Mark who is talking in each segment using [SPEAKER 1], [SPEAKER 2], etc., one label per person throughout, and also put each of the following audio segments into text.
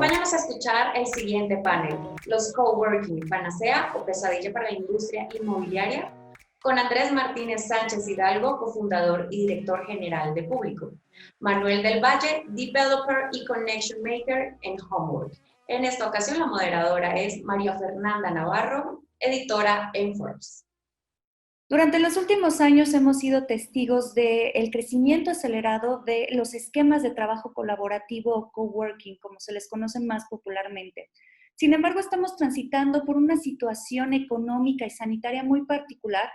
[SPEAKER 1] Acompáñanos a escuchar el siguiente panel, los coworking, panacea o pesadilla para la industria inmobiliaria, con Andrés Martínez Sánchez Hidalgo, cofundador y director general de Público, Manuel del Valle, developer y connection maker en Homework. En esta ocasión la moderadora es María Fernanda Navarro, editora en Forbes.
[SPEAKER 2] Durante los últimos años hemos sido testigos del crecimiento acelerado de los esquemas de trabajo colaborativo o coworking, como se les conocen más popularmente. Sin embargo, estamos transitando por una situación económica y sanitaria muy particular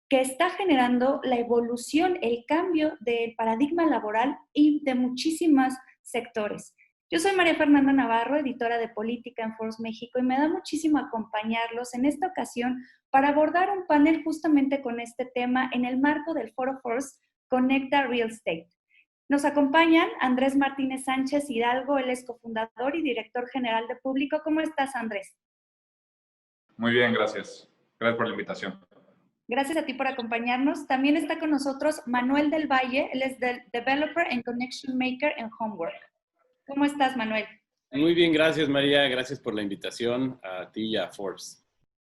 [SPEAKER 2] que está generando la evolución, el cambio del paradigma laboral y de muchísimos sectores. Yo soy María Fernanda Navarro, editora de política en Forbes México, y me da muchísimo acompañarlos en esta ocasión para abordar un panel justamente con este tema en el marco del Foro Forbes Conecta Real Estate. Nos acompañan Andrés Martínez Sánchez Hidalgo, él es cofundador y director general de Público. ¿Cómo estás, Andrés?
[SPEAKER 3] Muy bien, gracias. Gracias por la invitación.
[SPEAKER 2] Gracias a ti por acompañarnos. También está con nosotros Manuel del Valle, él es developer and connection maker en Homework. ¿Cómo estás, Manuel?
[SPEAKER 4] Muy bien, gracias, María. Gracias por la invitación a ti y a Forbes.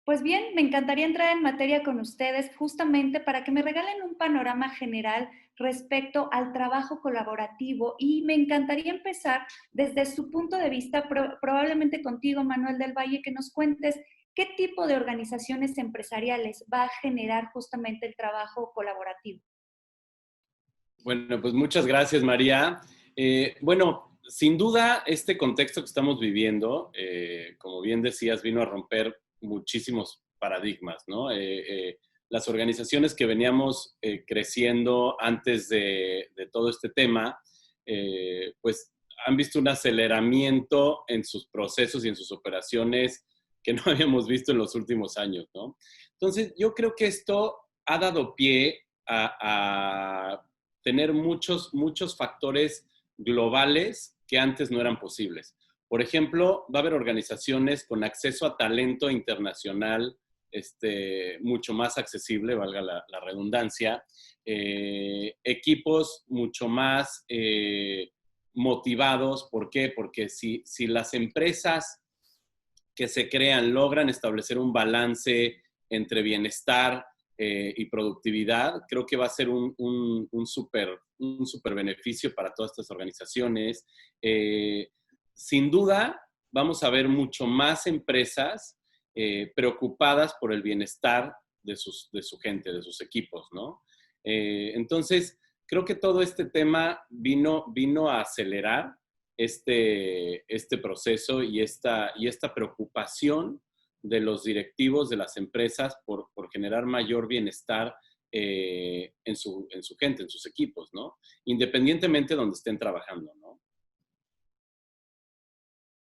[SPEAKER 2] Pues bien, me encantaría entrar en materia con ustedes justamente para que me regalen un panorama general respecto al trabajo colaborativo, y me encantaría empezar desde su punto de vista, probablemente contigo, Manuel del Valle, que nos cuentes qué tipo de organizaciones empresariales va a generar justamente el trabajo colaborativo.
[SPEAKER 4] Bueno, pues muchas gracias, María. Bueno, sin duda, este contexto que estamos viviendo, como bien decías, vino a romper muchísimos paradigmas, ¿no? Las organizaciones que veníamos creciendo antes de todo este tema, pues han visto un aceleramiento en sus procesos y en sus operaciones que no habíamos visto en los últimos años, ¿no? Entonces, yo creo que esto ha dado pie a tener muchos factores globales que antes no eran posibles. Por ejemplo, va a haber organizaciones con acceso a talento internacional mucho más accesible, valga la redundancia, equipos mucho más motivados. ¿Por qué? Porque si las empresas que se crean logran establecer un balance entre bienestar y productividad, creo que va a ser un súper beneficio para todas estas organizaciones. Sin duda, vamos a ver mucho más empresas preocupadas por el bienestar de su gente, de sus equipos, ¿no? Entonces, creo que todo este tema vino a acelerar este proceso y esta preocupación de los directivos de las empresas por generar mayor bienestar en su gente, en sus equipos, ¿no? Independientemente de donde estén trabajando, ¿no?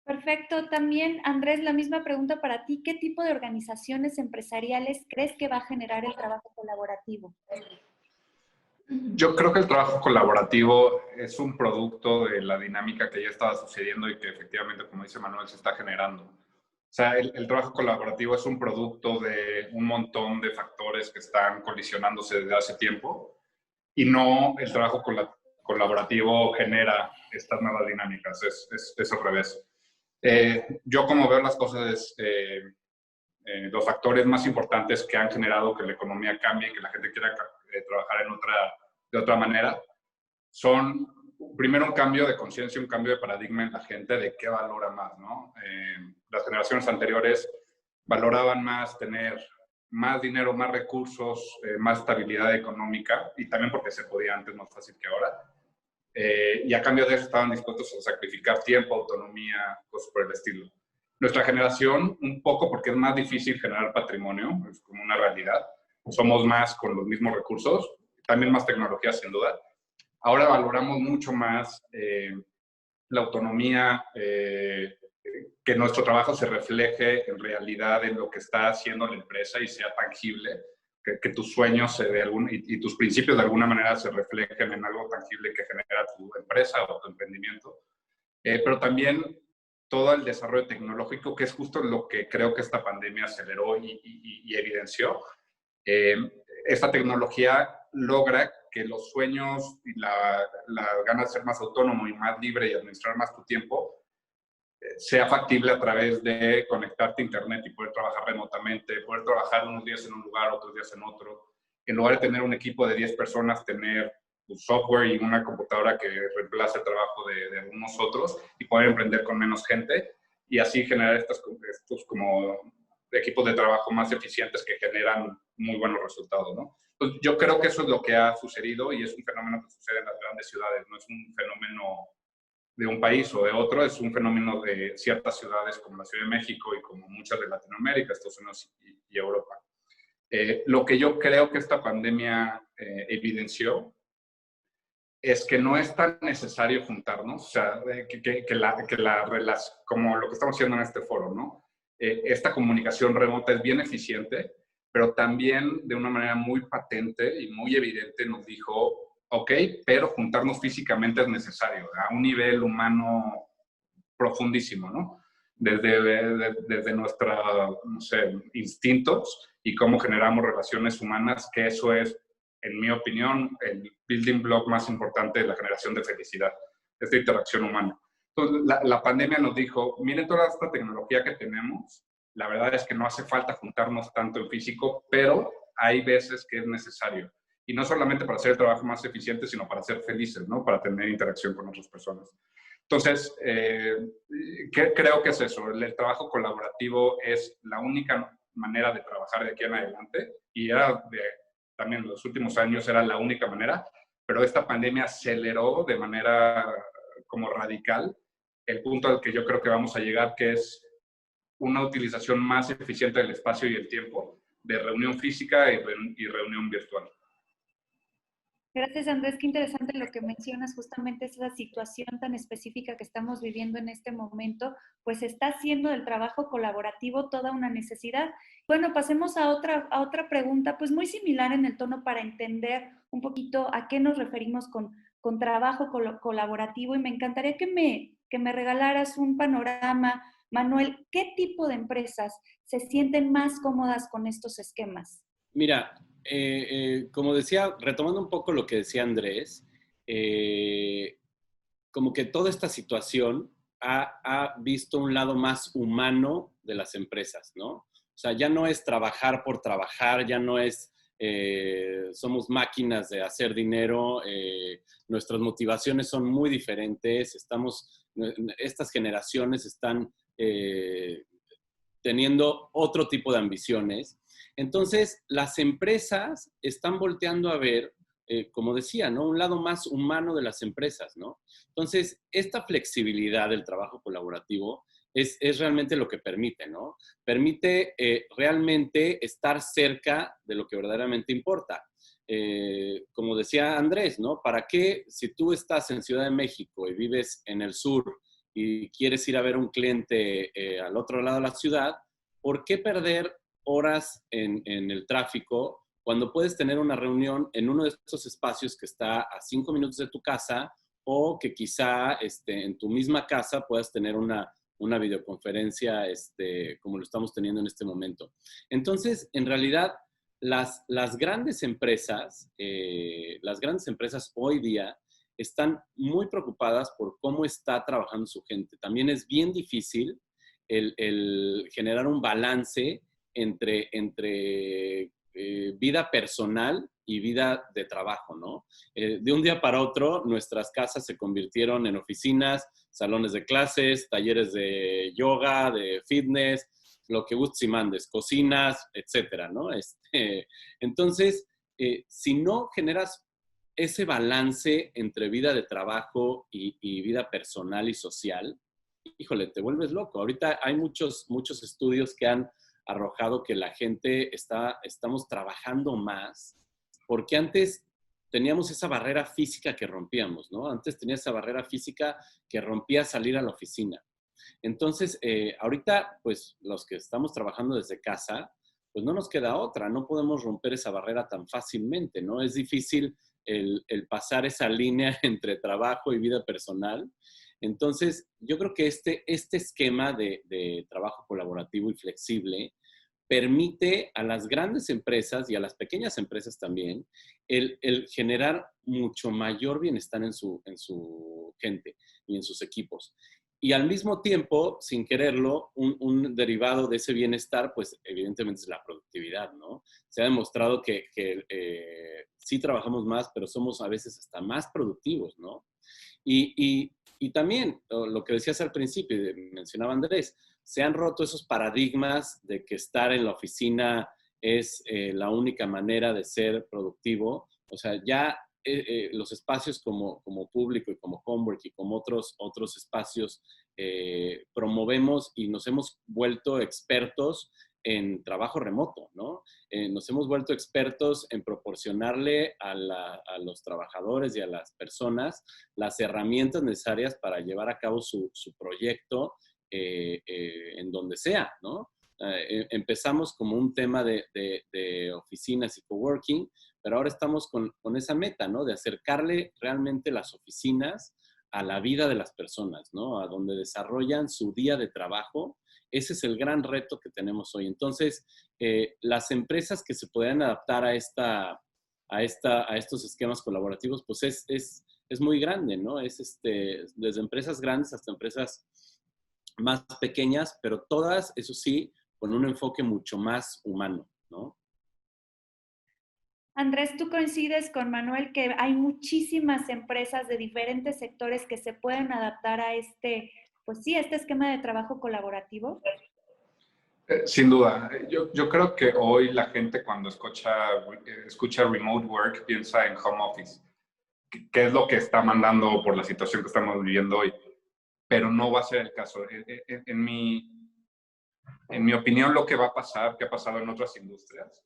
[SPEAKER 2] Perfecto. También, Andrés, la misma pregunta para ti. ¿Qué tipo de organizaciones empresariales crees que va a generar el trabajo colaborativo?
[SPEAKER 3] Yo creo que el trabajo colaborativo es un producto de la dinámica que ya estaba sucediendo y que efectivamente, como dice Manuel, se está generando. O sea, el trabajo colaborativo es un producto de un montón de factores que están colisionándose desde hace tiempo, y no el trabajo colaborativo genera estas nuevas dinámicas, es al revés. Yo como veo las cosas, los factores más importantes que han generado que la economía cambie y que la gente quiera trabajar de otra manera son, primero, un cambio de conciencia, un cambio de paradigma en la gente de qué valora más, ¿no? Las generaciones anteriores valoraban más tener más dinero, más recursos, más estabilidad económica, y también porque se podía antes más fácil que ahora. Y a cambio de eso estaban dispuestos a sacrificar tiempo, autonomía, cosas por el estilo. Nuestra generación, un poco porque es más difícil generar patrimonio, es como una realidad, somos más con los mismos recursos, también más tecnología sin duda. Ahora valoramos mucho más la autonomía, que nuestro trabajo se refleje en realidad en lo que está haciendo la empresa y sea tangible, que tus sueños y tus principios de alguna manera se reflejen en algo tangible que genera tu empresa o tu emprendimiento. Pero también todo el desarrollo tecnológico, que es justo lo que creo que esta pandemia aceleró y evidenció. Esta tecnología logra que los sueños y la ganas de ser más autónomo y más libre y administrar más tu tiempo sea factible a través de conectarte a internet y poder trabajar remotamente, poder trabajar unos días en un lugar, otros días en otro. En lugar de tener un equipo de 10 personas, tener un software y una computadora que reemplace el trabajo de algunos otros y poder emprender con menos gente y así generar estos como equipos de trabajo más eficientes que generan muy buenos resultados, ¿no? Entonces, yo creo que eso es lo que ha sucedido y es un fenómeno que sucede en las grandes ciudades, no es un fenómeno de un país o de otro, es un fenómeno de ciertas ciudades como la Ciudad de México y como muchas de Latinoamérica, Estados Unidos y Europa. Lo que yo creo que esta pandemia evidenció es que no es tan necesario juntarnos, o sea, como lo que estamos haciendo en este foro, ¿no? Esta comunicación remota es bien eficiente, pero también de una manera muy patente y muy evidente nos dijo, ok, pero juntarnos físicamente es necesario, a un nivel humano profundísimo, ¿no? Desde nuestros, no sé, instintos y cómo generamos relaciones humanas, que eso es, en mi opinión, el building block más importante de la generación de felicidad, esta interacción humana. Entonces, la pandemia nos dijo, miren toda esta tecnología que tenemos, la verdad es que no hace falta juntarnos tanto en físico, pero hay veces que es necesario. Y no solamente para hacer el trabajo más eficiente, sino para ser felices, ¿no? Para tener interacción con otras personas. Entonces, creo que es eso. El trabajo colaborativo es la única manera de trabajar de aquí en adelante. Y también en los últimos años era la única manera, pero esta pandemia aceleró de manera como radical el punto al que yo creo que vamos a llegar, que es una utilización más eficiente del espacio y el tiempo, de reunión física y reunión virtual.
[SPEAKER 2] Gracias, Andrés. Qué interesante lo que mencionas, justamente esa situación tan específica que estamos viviendo en este momento, pues está haciendo del trabajo colaborativo toda una necesidad. Bueno, pasemos a otra pregunta, pues muy similar en el tono para entender un poquito a qué nos referimos con trabajo colaborativo, y me encantaría que me regalaras un panorama. Manuel, ¿qué tipo de empresas se sienten más cómodas con estos esquemas?
[SPEAKER 4] Mira, como decía, retomando un poco lo que decía Andrés, como que toda esta situación ha visto un lado más humano de las empresas, ¿no? O sea, ya no es trabajar por trabajar, ya no es somos máquinas de hacer dinero, nuestras motivaciones son muy diferentes, estas generaciones están teniendo otro tipo de ambiciones. Entonces, las empresas están volteando a ver, como decía, ¿no? Un lado más humano de las empresas, ¿no? Entonces, esta flexibilidad del trabajo colaborativo es realmente lo que permite, ¿no? Permite realmente estar cerca de lo que verdaderamente importa. Como decía Andrés, ¿no? ¿Para qué, si tú estás en Ciudad de México y vives en el sur y quieres ir a ver un cliente al otro lado de la ciudad, ¿por qué perder horas en el tráfico cuando puedes tener una reunión en uno de estos espacios que está a 5 minutos de tu casa, o que quizá en tu misma casa puedas tener una videoconferencia como lo estamos teniendo en este momento? Entonces, en realidad, las grandes empresas hoy día están muy preocupadas por cómo está trabajando su gente. También es bien difícil el generar un balance entre vida personal y vida de trabajo, ¿no? De un día para otro, nuestras casas se convirtieron en oficinas, salones de clases, talleres de yoga, de fitness, lo que gustes y mandes, cocinas, etcétera, ¿no? Entonces, si no generas ese balance entre vida de trabajo y vida personal y social, híjole, te vuelves loco. Ahorita hay muchos estudios que han arrojado que la gente estamos trabajando más, porque antes teníamos esa barrera física que rompíamos, ¿no? Antes tenía esa barrera física que rompía salir a la oficina. Entonces, ahorita, pues los que estamos trabajando desde casa, pues no nos queda otra, no podemos romper esa barrera tan fácilmente, ¿no? Es difícil el pasar esa línea entre trabajo y vida personal. Entonces, yo creo que este esquema de trabajo colaborativo y flexible permite a las grandes empresas y a las pequeñas empresas también el generar mucho mayor bienestar en su gente y en sus equipos. Y al mismo tiempo, sin quererlo, un derivado de ese bienestar, pues evidentemente es la productividad, ¿no? Se ha demostrado que sí trabajamos más, pero somos a veces hasta más productivos, ¿no? Y también, lo que decías al principio, mencionaba Andrés, se han roto esos paradigmas de que estar en la oficina es la única manera de ser productivo. O sea, ya los espacios como público y como Homework y como otros espacios promovemos y nos hemos vuelto expertos en trabajo remoto, ¿no? Nos hemos vuelto expertos en proporcionarle a los trabajadores y a las personas las herramientas necesarias para llevar a cabo su proyecto en donde sea, ¿no? Empezamos como un tema de oficinas y coworking, pero ahora estamos con esa meta, ¿no? De acercarle realmente las oficinas a la vida de las personas, ¿no? A donde desarrollan su día de trabajo. Ese es el gran reto que tenemos hoy. Entonces, las empresas que se puedan adaptar a estos esquemas colaborativos, pues es muy grande, ¿no? Desde empresas grandes hasta empresas más pequeñas, pero todas, eso sí, con un enfoque mucho más humano, ¿no?
[SPEAKER 2] Andrés, ¿tú coincides con Manuel que hay muchísimas empresas de diferentes sectores que se pueden adaptar a pues sí, este esquema de trabajo colaborativo?
[SPEAKER 3] Sin duda. Yo creo que hoy la gente cuando escucha remote work piensa en home office, que es lo que está mandando por la situación que estamos viviendo hoy. Pero no va a ser el caso. En mi opinión, lo que va a pasar, que ha pasado en otras industrias,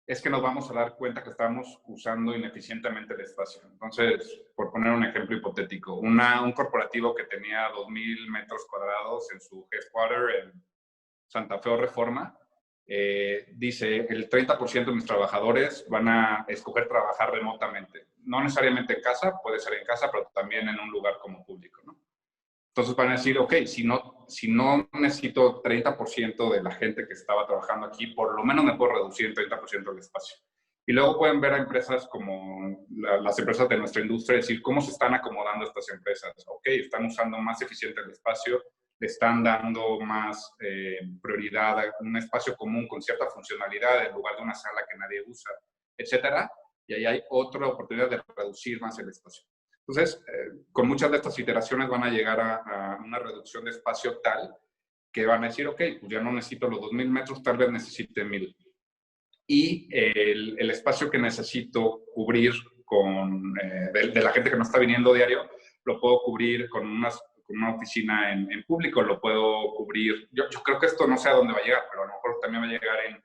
[SPEAKER 3] es que nos vamos a dar cuenta que estamos usando ineficientemente el espacio. Entonces, por poner un ejemplo hipotético, un corporativo que tenía 2,000 metros cuadrados en su headquarter en Santa Fe o Reforma, dice el 30% de mis trabajadores van a escoger trabajar remotamente. No necesariamente en casa, puede ser en casa, pero también en un lugar como público, ¿no? Entonces van a decir, ok, si no necesito 30% de la gente que estaba trabajando aquí, por lo menos me puedo reducir el 30% del espacio. Y luego pueden ver a empresas como las empresas de nuestra industria decir cómo se están acomodando estas empresas. Ok, están usando más eficiente el espacio, le están dando más prioridad a un espacio común con cierta funcionalidad en lugar de una sala que nadie usa, etcétera. Y ahí hay otra oportunidad de reducir más el espacio. Entonces, con muchas de estas iteraciones van a llegar a una reducción de espacio tal que van a decir, ok, pues ya no necesito los 2,000 metros, tal vez necesite 1,000. Y el espacio que necesito cubrir de la gente que no está viniendo diario, lo puedo cubrir con una oficina en público, lo puedo cubrir. Yo creo que esto no sé a dónde va a llegar, pero a lo mejor también va a llegar en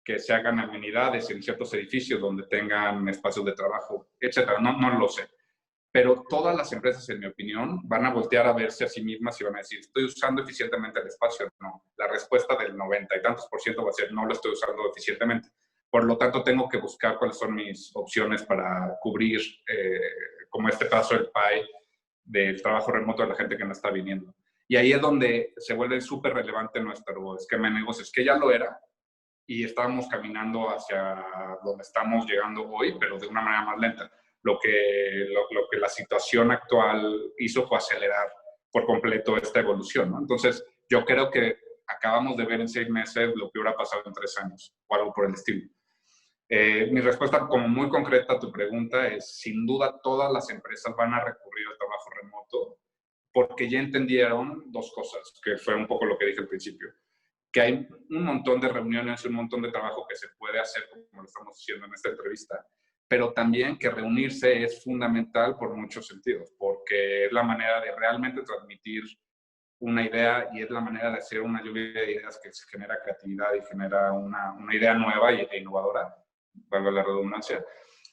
[SPEAKER 3] que se hagan amenidades en ciertos edificios donde tengan espacios de trabajo, etcétera. No lo sé. Pero todas las empresas, en mi opinión, van a voltear a verse a sí mismas y van a decir, ¿estoy usando eficientemente el espacio? No. La respuesta del 90 y tantos % va a ser, no lo estoy usando eficientemente. Por lo tanto, tengo que buscar cuáles son mis opciones para cubrir, como este paso del pie, del trabajo remoto de la gente que no está viniendo. Y ahí es donde se vuelve súper relevante nuestro esquema de negocios, que ya lo era, y estábamos caminando hacia donde estamos llegando hoy, pero de una manera más lenta. Lo que la situación actual hizo fue acelerar por completo esta evolución, ¿no? Entonces, yo creo que acabamos de ver en 6 meses lo que hubiera pasado en 3 años, o algo por el estilo. Mi respuesta como muy concreta a tu pregunta es, sin duda, todas las empresas van a recurrir al trabajo remoto porque ya entendieron 2 cosas, que fue un poco lo que dije al principio, que hay un montón de reuniones, un montón de trabajo que se puede hacer, como lo estamos haciendo en esta entrevista, pero también que reunirse es fundamental por muchos sentidos, porque es la manera de realmente transmitir una idea y es la manera de hacer una lluvia de ideas que genera creatividad y genera una idea nueva e innovadora, valga la redundancia.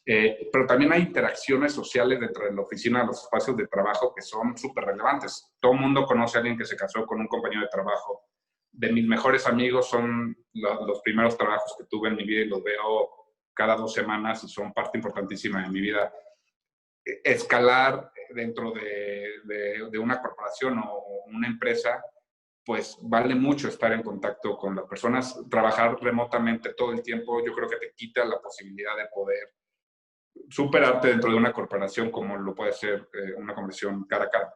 [SPEAKER 3] Pero también hay interacciones sociales dentro de la oficina, de los espacios de trabajo que son súper relevantes. Todo el mundo conoce a alguien que se casó con un compañero de trabajo. De mis mejores amigos son los primeros trabajos que tuve en mi vida y los veo cada 2 semanas y son parte importantísima de mi vida. Escalar dentro de una corporación o una empresa, pues vale mucho estar en contacto con las personas. Trabajar remotamente todo el tiempo, yo creo que te quita la posibilidad de poder superarte dentro de una corporación como lo puede ser una conversión cara a cara.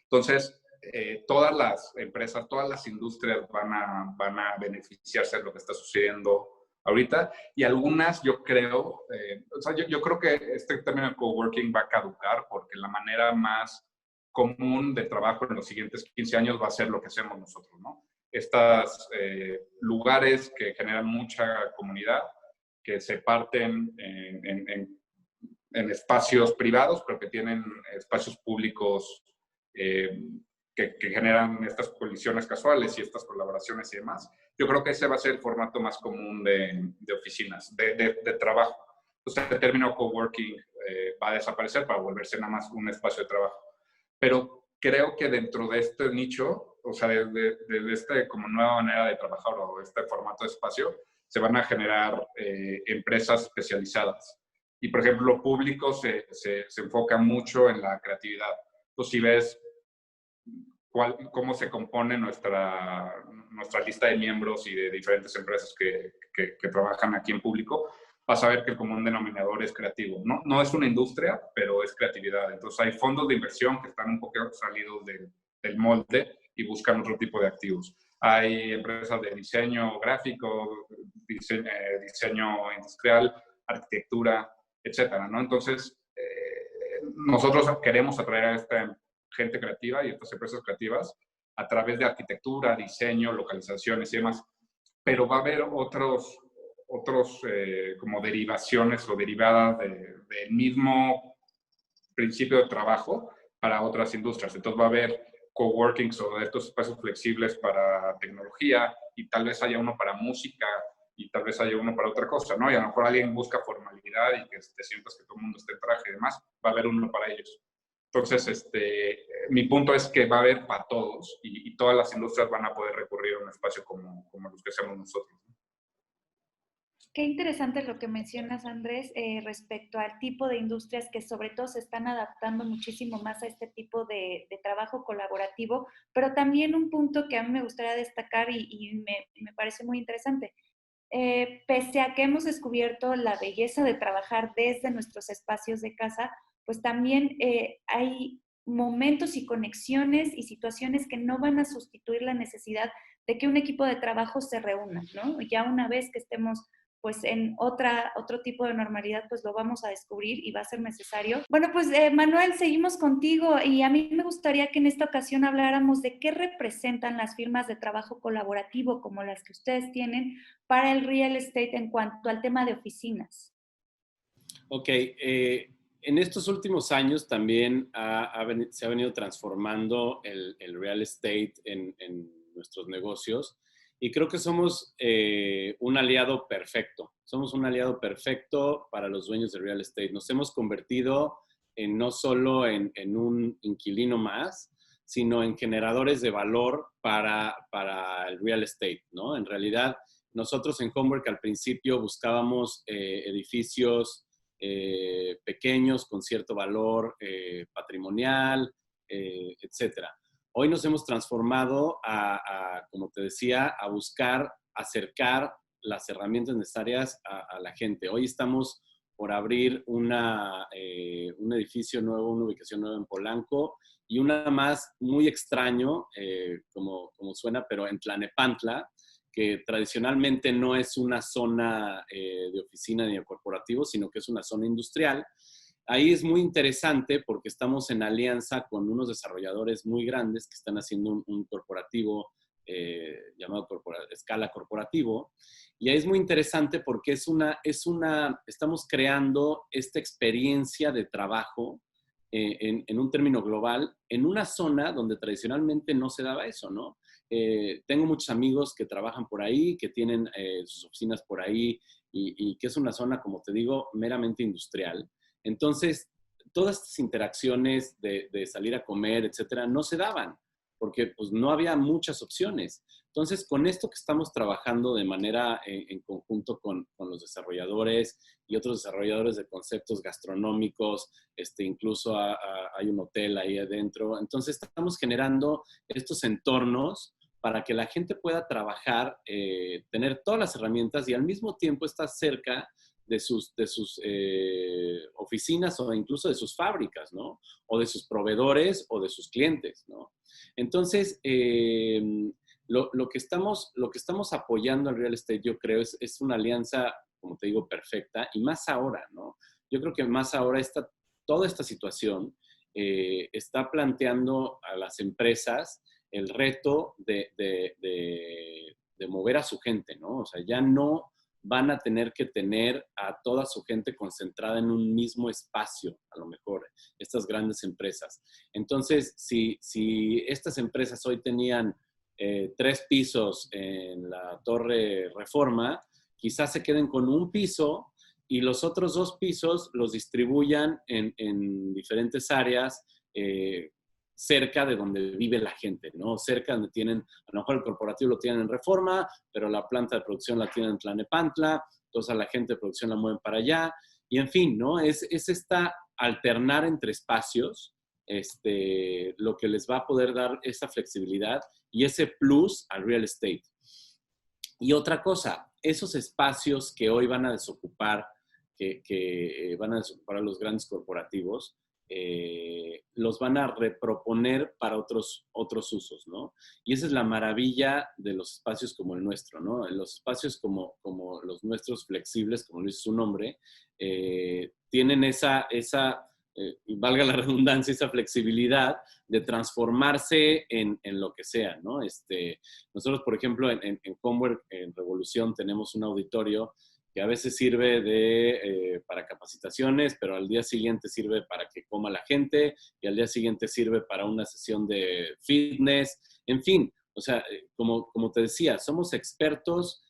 [SPEAKER 3] Entonces, todas las empresas, todas las industrias van a beneficiarse de lo que está sucediendo ahorita, y algunas yo creo, o sea, yo creo que este término de coworking va a caducar porque la manera más común de trabajo en los siguientes 15 años va a ser lo que hacemos nosotros, ¿no? Estos lugares que generan mucha comunidad, que se parten en espacios privados, pero que tienen espacios públicos que generan estas colisiones casuales y estas colaboraciones y demás. Yo creo que ese va a ser el formato más común de oficinas, de trabajo. Entonces, el término coworking va a desaparecer para volverse nada más un espacio de trabajo. Pero creo que dentro de este nicho, o sea, de este como nueva manera de trabajar o este formato de espacio, se van a generar empresas especializadas. Y, por ejemplo, lo público se enfoca mucho en la creatividad. Entonces, si ves cómo se compone nuestra lista de miembros y de diferentes empresas que trabajan aquí en público, vas a ver que el común denominador es creativo. No es una industria, pero es creatividad. Entonces hay fondos de inversión que están un poco salidos del molde y buscan otro tipo de activos. Hay empresas de diseño gráfico, diseño industrial, arquitectura, etcétera, ¿no? Entonces, nosotros queremos atraer a esta gente creativa y estas empresas creativas a través de arquitectura, diseño, localizaciones y demás. Pero va a haber otros como derivaciones o derivadas del mismo principio de trabajo para otras industrias. Entonces va a haber coworkings o estos espacios flexibles para tecnología y tal vez haya uno para música y tal vez haya uno para otra cosa, ¿no? Y a lo mejor alguien busca formalidad y que te sientas que todo el mundo esté en traje y demás, va a haber uno para ellos. Entonces, mi punto es que va a haber para todos y todas las industrias van a poder recurrir a un espacio como los que hacemos nosotros.
[SPEAKER 2] Qué interesante lo que mencionas, Andrés, respecto al tipo de industrias que sobre todo se están adaptando muchísimo más a este tipo de trabajo colaborativo, pero también un punto que a mí me gustaría destacar y me parece muy interesante. Pese a que hemos descubierto la belleza de trabajar desde nuestros espacios de casa, pues también hay momentos y conexiones y situaciones que no van a sustituir la necesidad de que un equipo de trabajo se reúna, ¿no? Ya una vez que estemos pues en otro tipo de normalidad, pues lo vamos a descubrir y va a ser necesario. Bueno, pues Manuel, seguimos contigo y a mí me gustaría que en esta ocasión habláramos de qué representan las firmas de trabajo colaborativo como las que ustedes tienen para el real estate en cuanto al tema de oficinas.
[SPEAKER 4] Ok, en estos últimos años también se ha venido transformando el real estate en nuestros negocios. Y creo que somos un aliado perfecto. Somos un aliado perfecto para los dueños de real estate. Nos hemos convertido no solo en un inquilino más, sino en generadores de valor para el real estate, ¿no? En realidad, nosotros en Homework al principio buscábamos edificios pequeños con cierto valor patrimonial, etcétera. Hoy nos hemos transformado como te decía, a buscar acercar las herramientas necesarias a la gente. Hoy estamos por abrir un edificio nuevo, una ubicación nueva en Polanco y una más muy extraño, como suena, pero en Tlalnepantla, que tradicionalmente no es una zona de oficina ni de corporativo, sino que es una zona industrial. Ahí es muy interesante porque estamos en alianza con unos desarrolladores muy grandes que están haciendo un corporativo llamado Escala Corporativo. Y ahí es muy interesante porque estamos creando esta experiencia de trabajo en un término global en una zona donde tradicionalmente no se daba eso, ¿no? Tengo muchos amigos que trabajan por ahí, que tienen sus oficinas por ahí y que es una zona, como te digo, meramente industrial. Entonces, todas estas interacciones de salir a comer, etcétera, no se daban porque pues, no había muchas opciones. Entonces, con esto que estamos trabajando de manera en conjunto con los desarrolladores y otros desarrolladores de conceptos gastronómicos, incluso hay un hotel ahí adentro. Entonces, estamos generando estos entornos para que la gente pueda trabajar, tener todas las herramientas y al mismo tiempo estar cerca oficinas o incluso de sus fábricas, ¿no? O de sus proveedores o de sus clientes, ¿no? Entonces, lo que estamos apoyando en real estate, yo creo, es una alianza, como te digo, perfecta, y más ahora, ¿no? Yo creo que más ahora toda esta situación está planteando a las empresas el reto de mover a su gente, ¿no? O sea, ya no van a tener que tener a toda su gente concentrada en un mismo espacio, a lo mejor, estas grandes empresas. Entonces, si estas empresas hoy tenían 3 pisos en la Torre Reforma, quizás se queden con un piso y los otros 2 pisos los distribuyan en diferentes áreas cerca de donde vive la gente, ¿no? Cerca donde tienen, a lo mejor el corporativo lo tienen en Reforma, pero la planta de producción la tienen en Tlalnepantla, entonces a la gente de producción la mueven para allá, y en fin, ¿no? Es esta alternar entre espacios, lo que les va a poder dar esa flexibilidad y ese plus al real estate. Y otra cosa, esos espacios que hoy van a desocupar, que van a desocupar a los grandes corporativos, los van a reproponer para otros usos, ¿no? Y esa es la maravilla de los espacios como el nuestro, ¿no? Los espacios como los nuestros flexibles, como lo dice su nombre, tienen esa valga la redundancia, esa flexibilidad de transformarse en lo que sea, ¿no? Nosotros, por ejemplo, en Comework, en Revolución, tenemos un auditorio que a veces sirve para capacitaciones, pero al día siguiente sirve para que coma la gente, y al día siguiente sirve para una sesión de fitness, en fin, o sea, como te decía, somos expertos,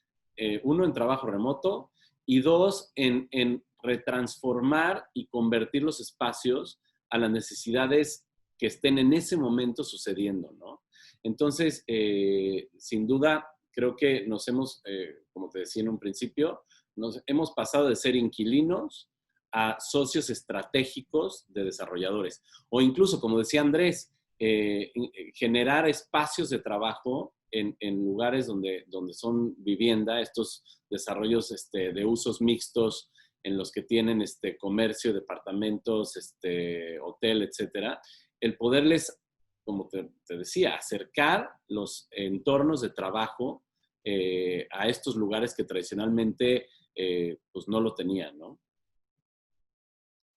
[SPEAKER 4] uno, en trabajo remoto, y 2, en retransformar y convertir los espacios a las necesidades que estén en ese momento sucediendo, ¿no? Entonces, sin duda, creo que nos hemos, como te decía en un principio, nos hemos pasado de ser inquilinos a socios estratégicos de desarrolladores. O incluso, como decía Andrés, generar espacios de trabajo en lugares donde son vivienda, estos desarrollos de usos mixtos en los que tienen comercio, departamentos, hotel, etcétera. El poderles, como te decía, acercar los entornos de trabajo a estos lugares que tradicionalmente pues no lo tenían, ¿no?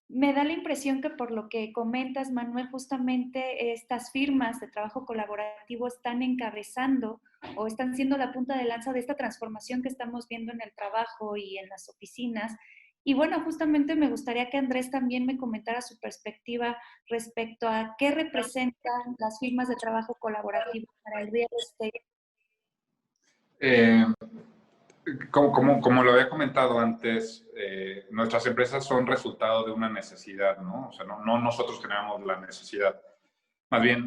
[SPEAKER 2] Me da la impresión que por lo que comentas, Manuel, justamente estas firmas de trabajo colaborativo están encabezando o están siendo la punta de lanza de esta transformación que estamos viendo en el trabajo y en las oficinas. Y bueno, justamente me gustaría que Andrés también me comentara su perspectiva respecto a qué representan las firmas de trabajo colaborativo para el real estate.
[SPEAKER 3] Como lo había comentado antes, nuestras empresas son resultado de una necesidad, ¿no? O sea, no nosotros generamos la necesidad. Más bien,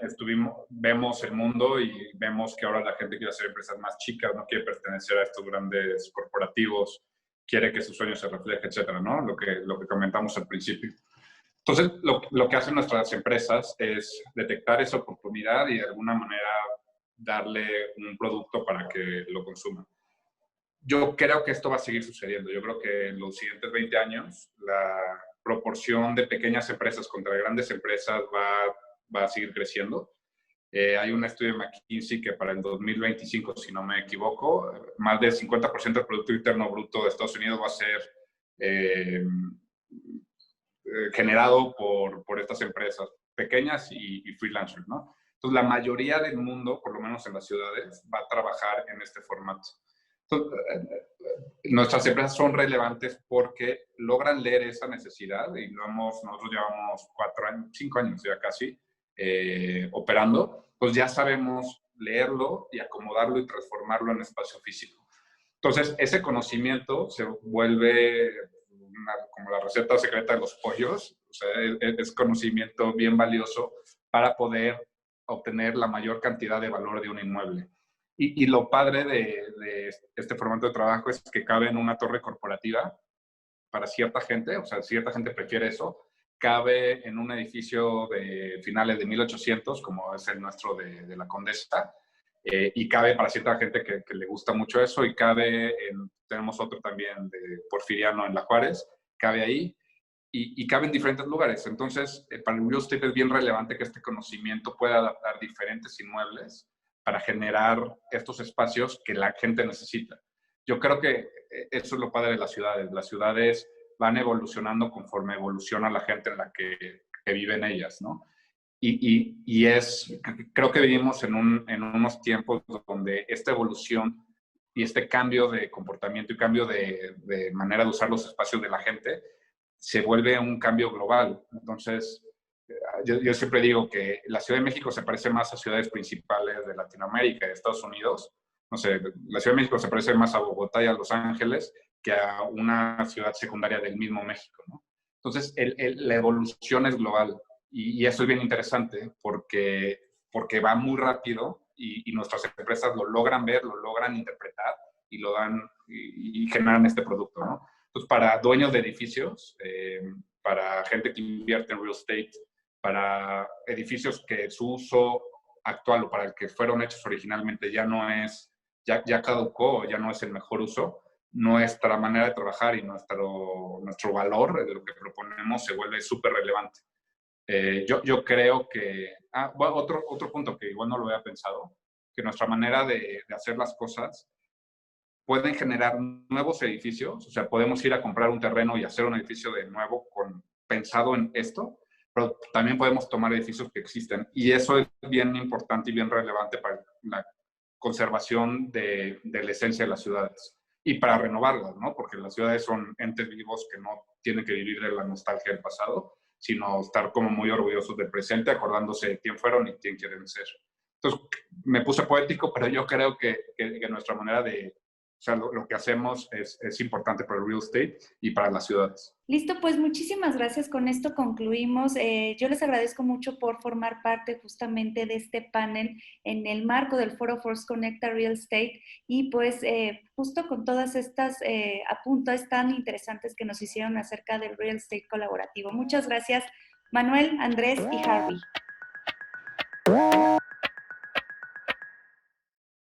[SPEAKER 3] vemos el mundo y vemos que ahora la gente quiere hacer empresas más chicas, no quiere pertenecer a estos grandes corporativos, quiere que sus sueños se reflejen, etcétera, ¿no? Lo que comentamos al principio. Entonces, lo que hacen nuestras empresas es detectar esa oportunidad y de alguna manera darle un producto para que lo consuman. Yo creo que esto va a seguir sucediendo. Yo creo que en los siguientes 20 años la proporción de pequeñas empresas contra grandes empresas va a seguir creciendo. Hay un estudio de McKinsey que para el 2025, si no me equivoco, más del 50% del Producto Interno Bruto de Estados Unidos va a ser generado por estas empresas pequeñas y freelancers, ¿no? Entonces, la mayoría del mundo, por lo menos en las ciudades, va a trabajar en este formato. Entonces, nuestras empresas son relevantes porque logran leer esa necesidad y nosotros llevamos 5 años ya casi operando, pues ya sabemos leerlo y acomodarlo y transformarlo en espacio físico. Entonces, ese conocimiento se vuelve como la receta secreta de los pollos, o sea, es conocimiento bien valioso para poder obtener la mayor cantidad de valor de un inmueble. Y lo padre de este formato de trabajo es que cabe en una torre corporativa para cierta gente, o sea, cierta gente prefiere eso, cabe en un edificio de finales de 1800, como es el nuestro de la Condesa, y cabe para cierta gente que le gusta mucho eso, y tenemos otro también de Porfiriano en La Juárez, cabe ahí, y cabe en diferentes lugares. Entonces, para el real estate es bien relevante que este conocimiento pueda adaptar diferentes inmuebles para generar estos espacios que la gente necesita. Yo creo que eso es lo padre de las ciudades. Las ciudades van evolucionando conforme evoluciona la gente en la que vive en ellas, ¿no? Creo que vivimos en unos tiempos donde esta evolución y este cambio de comportamiento y cambio de manera de usar los espacios de la gente se vuelve un cambio global. Entonces, yo siempre digo que la Ciudad de México se parece más a ciudades principales de Latinoamérica y de Estados Unidos. No sé, la Ciudad de México se parece más a Bogotá y a Los Ángeles que a una ciudad secundaria del mismo México, ¿no? Entonces, la evolución es global. Y eso es bien interesante porque va muy rápido y nuestras empresas lo logran ver, lo logran interpretar y lo dan y generan este producto, ¿no? Entonces, para dueños de edificios, para gente que invierte en real estate, para edificios que su uso actual o para el que fueron hechos originalmente ya caducó, ya no es el mejor uso, nuestra manera de trabajar y nuestro valor de lo que proponemos se vuelve súper relevante. Yo creo que... bueno, otro punto que igual no lo había pensado, que nuestra manera de hacer las cosas pueden generar nuevos edificios, o sea, podemos ir a comprar un terreno y hacer un edificio de nuevo pensado en esto, pero también podemos tomar edificios que existen, y eso es bien importante y bien relevante para la conservación de la esencia de las ciudades y para renovarlas, ¿no? Porque las ciudades son entes vivos que no tienen que vivir de la nostalgia del pasado, sino estar como muy orgullosos del presente, acordándose de quién fueron y quién quieren ser. Entonces, me puse poético, pero yo creo que nuestra manera o sea, lo que hacemos es importante para el real estate y para las ciudades.
[SPEAKER 2] Listo, pues muchísimas gracias. Con esto concluimos. Yo les agradezco mucho por formar parte justamente de este panel en el marco del foro Force Connecta Real Estate y pues justo con todas estas apuntes tan interesantes que nos hicieron acerca del real estate colaborativo. Muchas gracias, Manuel, Andrés y Harvey.